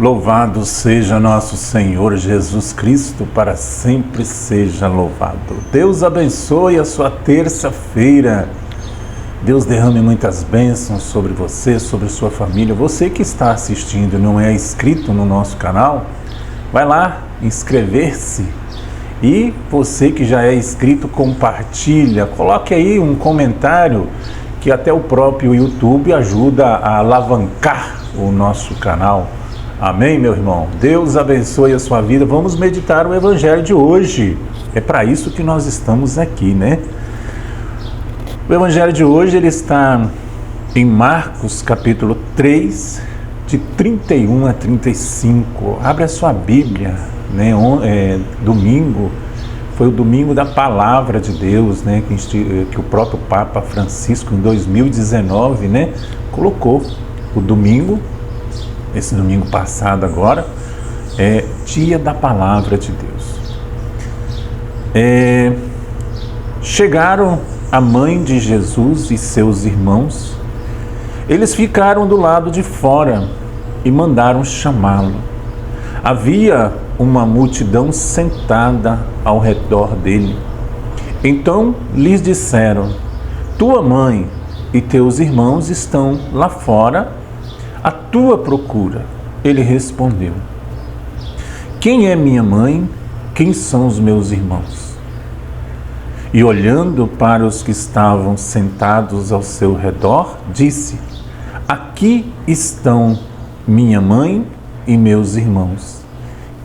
Louvado seja nosso Senhor Jesus Cristo, para sempre seja louvado. Deus abençoe a sua terça-feira. Deus derrame muitas bênçãos sobre você, sobre sua família. Você que está assistindo e não é inscrito no nosso canal, vai lá inscrever-se. E você que já é inscrito, compartilha, coloque aí um comentário que até o próprio YouTube ajuda a alavancar o nosso canal. Amém, meu irmão? Deus abençoe a sua vida. Vamos meditar o Evangelho de hoje. É para isso que nós estamos aqui, né? O Evangelho de hoje ele está em Marcos, capítulo 3, de 31 a 35. Abre a sua Bíblia, né? Domingo, foi o domingo da Palavra de Deus, né? Que o próprio Papa Francisco, em 2019, né? Colocou o domingo. Esse domingo passado agora, é dia da Palavra de Deus. Chegaram a mãe de Jesus e seus irmãos. Eles ficaram do lado de fora e mandaram chamá-lo. Havia uma multidão sentada ao redor dele. Então lhes disseram: tua mãe e teus irmãos estão lá fora à tua procura. Ele respondeu: quem é minha mãe? Quem são os meus irmãos? E olhando para os que estavam sentados ao seu redor, disse: aqui estão minha mãe e meus irmãos.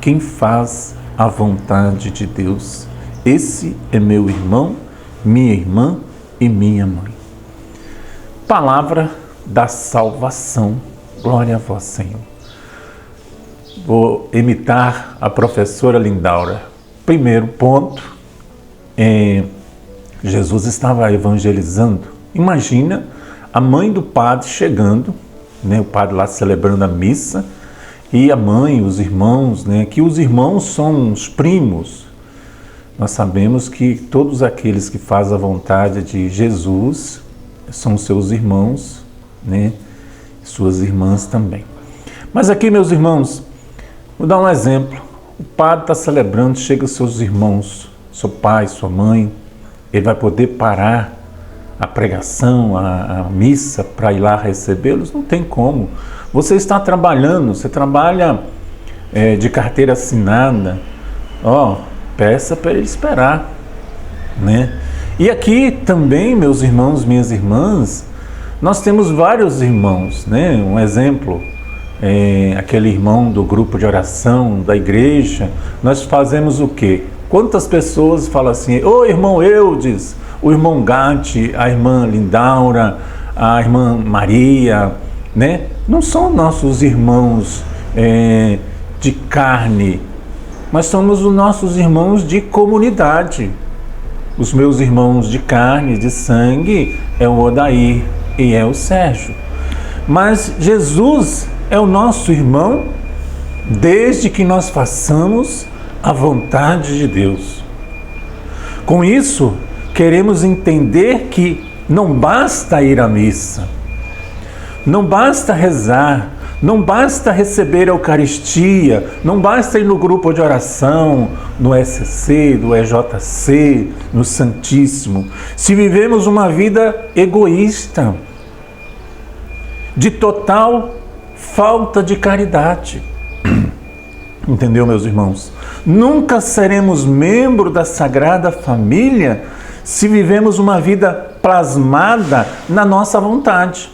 Quem faz a vontade de Deus, esse é meu irmão, minha irmã e minha mãe. Palavra da salvação. Glória a vós, Senhor. Vou imitar a professora Lindaura. Primeiro ponto, Jesus estava evangelizando. Imagina a mãe do padre chegando, né, o padre lá celebrando a missa, e a mãe, os irmãos, né, que os irmãos são os primos. Nós sabemos que todos aqueles que fazem a vontade de Jesus são seus irmãos, né? Suas irmãs também. Mas aqui, meus irmãos, vou dar um exemplo. O padre está celebrando, chega os seus irmãos, seu pai, sua mãe, ele vai poder parar a pregação, a missa, para ir lá recebê-los? Não tem como. Você está trabalhando, você trabalha de carteira assinada, peça para ele esperar, né? E aqui também, meus irmãos, minhas irmãs, nós temos vários irmãos, né? Um exemplo, aquele irmão do grupo de oração da igreja. Nós fazemos o quê? Quantas pessoas falam assim: ô irmão Eudes, o irmão Gatti, a irmã Lindaura, a irmã Maria, né? Não são nossos irmãos de carne, mas somos os nossos irmãos de comunidade. Os meus irmãos de carne, de sangue, é o Odair e é o Sérgio. Mas Jesus é o nosso irmão desde que nós façamos a vontade de Deus. Com isso, queremos entender que não basta ir à missa, não basta rezar, não basta receber a Eucaristia, não basta ir no grupo de oração, no SC, do EJC, no Santíssimo. Se vivemos uma vida egoísta, de total falta de caridade. Entendeu, meus irmãos? Nunca seremos membro da Sagrada Família se vivemos uma vida plasmada na nossa vontade,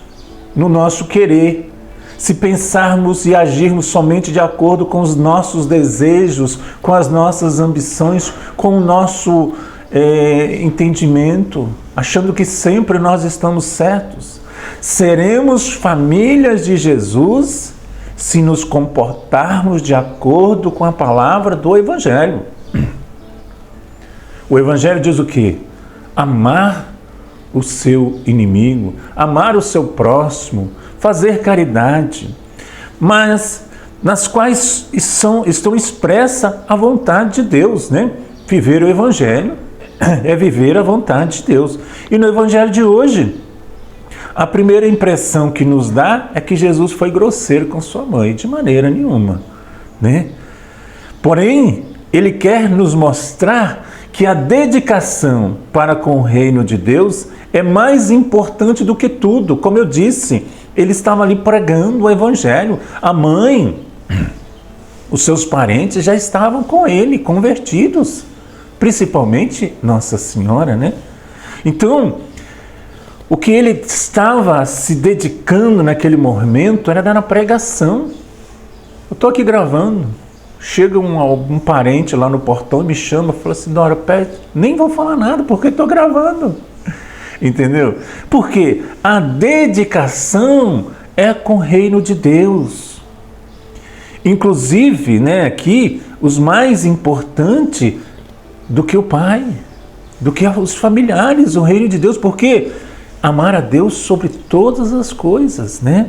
no nosso querer. Se pensarmos e agirmos somente de acordo com os nossos desejos, com as nossas ambições, com o nosso entendimento, achando que sempre nós estamos certos. Seremos famílias de Jesus se nos comportarmos de acordo com a palavra do Evangelho. O Evangelho diz o quê? Amar o seu inimigo, amar o seu próximo, fazer caridade, mas nas quais estão expressa a vontade de Deus, né? Viver o Evangelho é viver a vontade de Deus. E no Evangelho de hoje, a primeira impressão que nos dá é que Jesus foi grosseiro com sua mãe, de maneira nenhuma, né? Porém, ele quer nos mostrar que a dedicação para com o reino de Deus é mais importante do que tudo. Como eu disse, ele estava ali pregando o evangelho. A mãe, os seus parentes já estavam com ele, convertidos, principalmente Nossa Senhora, né? Então, o que ele estava se dedicando naquele momento era na pregação. Eu estou aqui gravando, chega um parente lá no portão e me chama, fala assim, Dora, nem vou falar nada porque estou gravando. Entendeu? Porque a dedicação é com o reino de Deus. Inclusive, né, aqui, os mais importantes do que o pai, do que os familiares, o reino de Deus, porque amar a Deus sobre todas as coisas, né?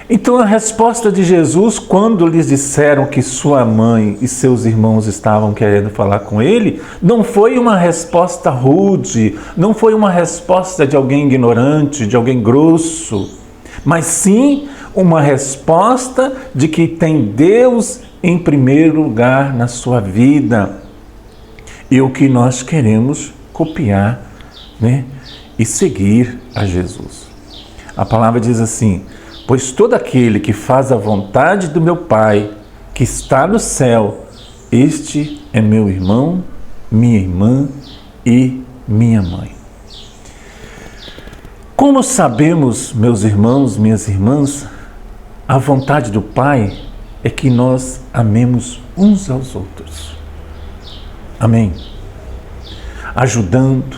Então a resposta de Jesus, quando lhes disseram que sua mãe e seus irmãos estavam querendo falar com ele, não foi uma resposta rude, não foi uma resposta de alguém ignorante, de alguém grosso, mas sim uma resposta de que tem Deus em primeiro lugar na sua vida. E o que nós queremos copiar, né? E seguir a Jesus. A palavra diz assim, pois todo aquele que faz a vontade do meu Pai, que está no céu, este é meu irmão, minha irmã e minha mãe. Como sabemos, meus irmãos, minhas irmãs, a vontade do Pai é que nós amemos uns aos outros. Amém? Ajudando,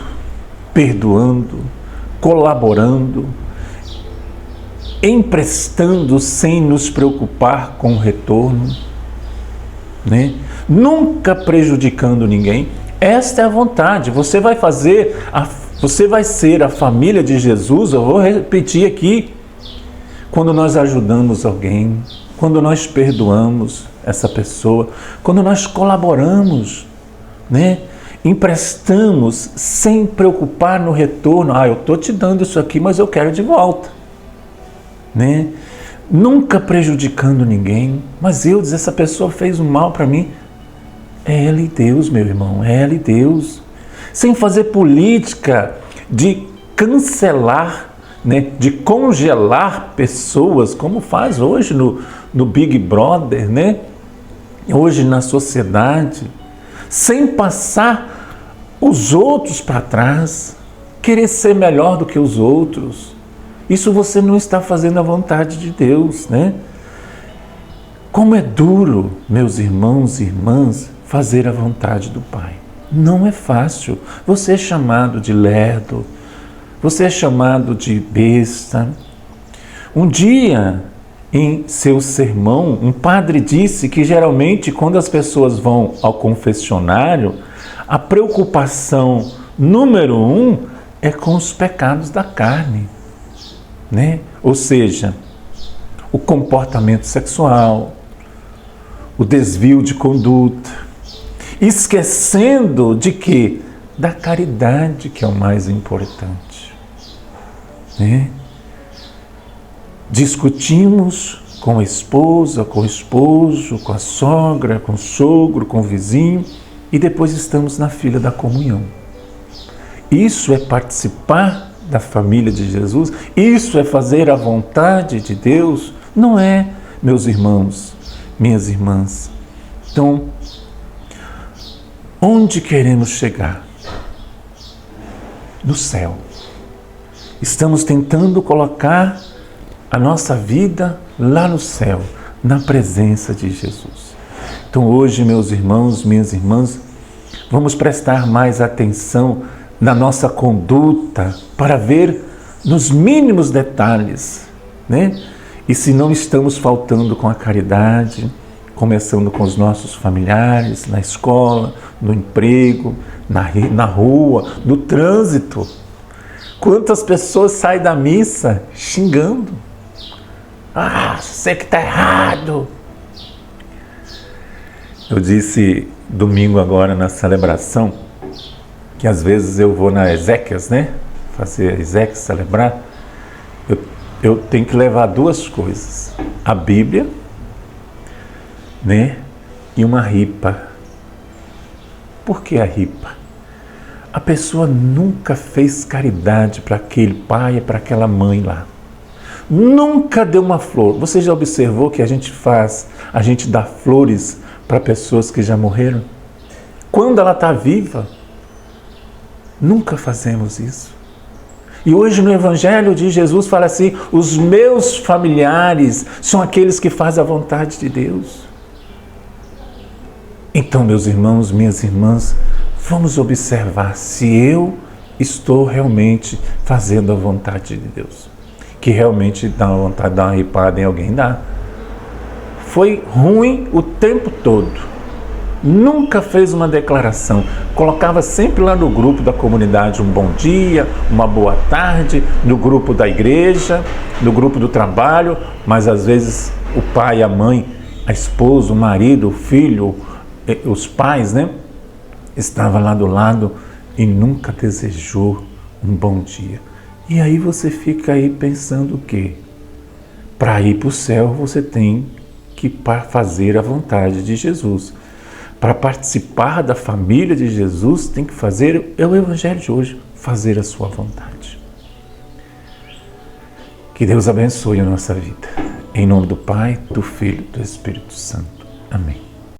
perdoando, colaborando, emprestando sem nos preocupar com o retorno, né? Nunca prejudicando ninguém. Esta é a vontade. Você vai ser a família de Jesus, eu vou repetir aqui, quando nós ajudamos alguém, quando nós perdoamos essa pessoa, quando nós colaboramos, né? Emprestamos sem preocupar no retorno. Eu estou te dando isso aqui, mas eu quero de volta, né? Nunca prejudicando ninguém. Mas essa pessoa fez um mal para mim. É ela e Deus, meu irmão, é ela e Deus. Sem fazer política de cancelar, né? De congelar pessoas, como faz hoje no Big Brother, né? Hoje na sociedade. Sem passar os outros para trás, querer ser melhor do que os outros. Isso você não está fazendo a vontade de Deus, né? Como é duro, meus irmãos e irmãs, fazer a vontade do Pai. Não é fácil. Você é chamado de lerdo, você é chamado de besta. Um dia, em seu sermão, um padre disse que geralmente quando as pessoas vão ao confessionário, a preocupação número 1 é com os pecados da carne, né? Ou seja, o comportamento sexual, o desvio de conduta, esquecendo de que? Da caridade, que é o mais importante, né? Discutimos com a esposa, com o esposo, com a sogra, com o sogro, com o vizinho, e depois estamos na fila da comunhão. Isso é participar da família de Jesus? Isso é fazer a vontade de Deus? Não é, meus irmãos, minhas irmãs. Então, onde queremos chegar? No céu. Estamos tentando colocar a nossa vida lá no céu, na presença de Jesus. Então hoje, meus irmãos, minhas irmãs, vamos prestar mais atenção na nossa conduta para ver nos mínimos detalhes, né? E se não estamos faltando com a caridade, começando com os nossos familiares, na escola, no emprego, na rua, no trânsito. Quantas pessoas saem da missa xingando? Você que está errado. Eu disse domingo agora na celebração que às vezes eu vou na Exéquias, né? Fazer Exéquias, celebrar. eu tenho que levar duas coisas: a Bíblia, né? E uma ripa. Por que a ripa? A pessoa nunca fez caridade para aquele pai, para aquela mãe lá. Nunca deu uma flor. Você já observou que a gente dá flores para pessoas que já morreram? Quando ela está viva, nunca fazemos isso. E hoje no Evangelho de Jesus fala assim: os meus familiares são aqueles que fazem a vontade de Deus. Então, meus irmãos, minhas irmãs, vamos observar se eu estou realmente fazendo a vontade de Deus. Que realmente dá vontade de dar uma ripada em alguém, dá. Foi ruim o tempo todo. Nunca fez uma declaração. Colocava sempre lá no grupo da comunidade um bom dia, uma boa tarde, no grupo da igreja, no grupo do trabalho, mas às vezes o pai, a mãe, a esposa, o marido, o filho, os pais, né? Estava lá do lado e nunca desejou um bom dia. E aí você fica aí pensando o quê? Para ir para o céu você tem que fazer a vontade de Jesus. Para participar da família de Jesus tem que fazer, é o Evangelho de hoje, fazer a sua vontade. Que Deus abençoe a nossa vida. Em nome do Pai, do Filho e do Espírito Santo. Amém.